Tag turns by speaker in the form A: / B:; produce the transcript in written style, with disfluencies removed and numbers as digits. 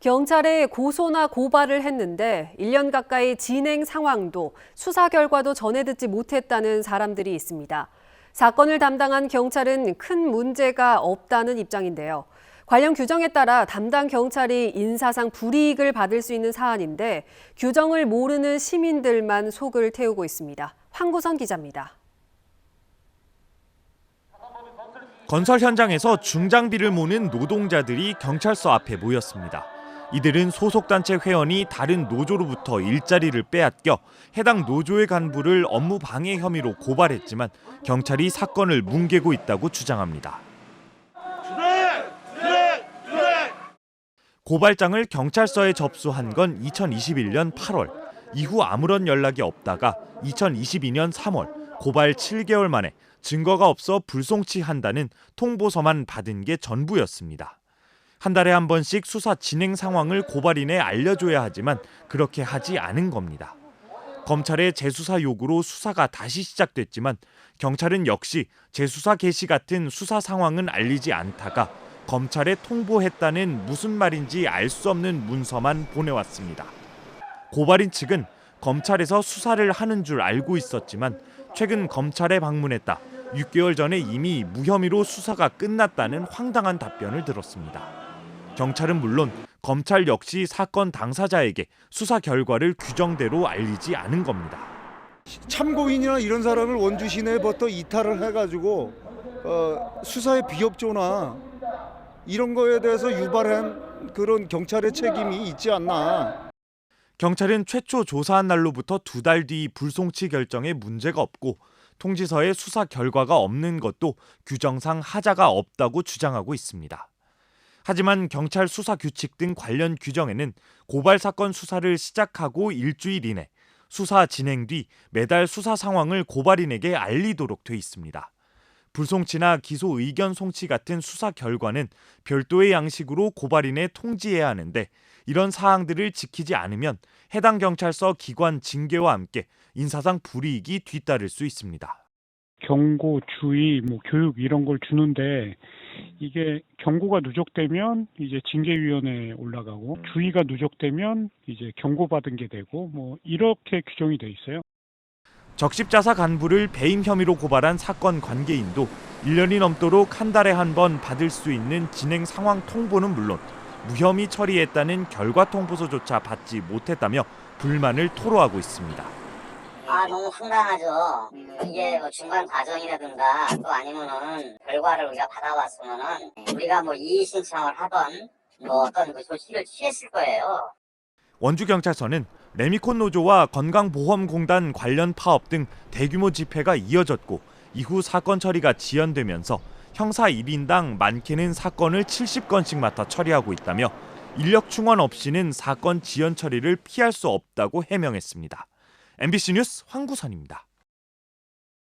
A: 경찰에 고소나 고발을 했는데 1년 가까이 진행 상황도 수사 결과도 전해 듣지 못했다는 사람들이 있습니다. 사건을 담당한 경찰은 큰 문제가 없다는 입장인데요. 관련 규정에 따라 담당 경찰이 인사상 불이익을 받을 수 있는 사안인데 규정을 모르는 시민들만 속을 태우고 있습니다. 황구선 기자입니다.
B: 건설 현장에서 중장비를 모는 노동자들이 경찰서 앞에 모였습니다. 이들은 소속단체 회원이 다른 노조로부터 일자리를 빼앗겨 해당 노조의 간부를 업무 방해 혐의로 고발했지만 경찰이 사건을 뭉개고 있다고 주장합니다. 고발장을 경찰서에 접수한 건 2021년 8월. 이후 아무런 연락이 없다가 2022년 3월 고발 7개월 만에 증거가 없어 불송치한다는 통보서만 받은 게 전부였습니다. 한 달에 한 번씩 수사 진행 상황을 고발인에 알려줘야 하지만 그렇게 하지 않은 겁니다. 검찰의 재수사 요구로 수사가 다시 시작됐지만 경찰은 역시 재수사 개시 같은 수사 상황은 알리지 않다가 검찰에 통보했다는 무슨 말인지 알 수 없는 문서만 보내왔습니다. 고발인 측은 검찰에서 수사를 하는 줄 알고 있었지만 최근 검찰에 방문했다. 6개월 전에 이미 무혐의로 수사가 끝났다는 황당한 답변을 들었습니다. 경찰은 물론 검찰 역시 사건 당사자에게 수사 결과를 규정대로 알리지 않은 겁니다.
C: 참고인이나 이런 사람을 원주 시내부터 이탈을 해가지고 수사에 비협조나 이런 거에 대해서 유발한 그런 경찰의 책임이 있지 않나.
B: 경찰은 최초 조사한 날로부터 2달 뒤 불송치 결정에 문제가 없고 통지서에 수사 결과가 없는 것도 규정상 하자가 없다고 주장하고 있습니다. 하지만 경찰 수사 규칙 등 관련 규정에는 고발 사건 수사를 시작하고 일주일 이내 수사 진행 뒤 매달 수사 상황을 고발인에게 알리도록 돼 있습니다. 불송치나 기소 의견 송치 같은 수사 결과는 별도의 양식으로 고발인에 통지해야 하는데 이런 사항들을 지키지 않으면 해당 경찰서 기관 징계와 함께 인사상 불이익이 뒤따를 수 있습니다.
D: 경고, 주의, 교육 이런 걸 주는데 이게 경고가 누적되면 이제 징계위원회에 올라가고 주의가 누적되면 이제 경고받은 게 되고 이렇게 규정이 돼 있어요.
B: 적십자사 간부를 배임 혐의로 고발한 사건 관계인도 1년이 넘도록 한 달에 한 번 받을 수 있는 진행 상황 통보는 물론 무혐의 처리했다는 결과 통보서조차 받지 못했다며 불만을 토로하고 있습니다.
E: 너무 황당하죠. 이게 중간 과정이라든가 또 아니면은 결과를 우리가 받아왔으면은 우리가 이의 신청을 하던 어떤 조치를 취했을 거예요.
B: 원주경찰서는 레미콘 노조와 건강보험공단 관련 파업 등 대규모 집회가 이어졌고 이후 사건 처리가 지연되면서 형사 1인당 많게는 사건을 70건씩 맡아 처리하고 있다며 인력 충원 없이는 사건 지연 처리를 피할 수 없다고 해명했습니다. MBC 뉴스 황구선입니다.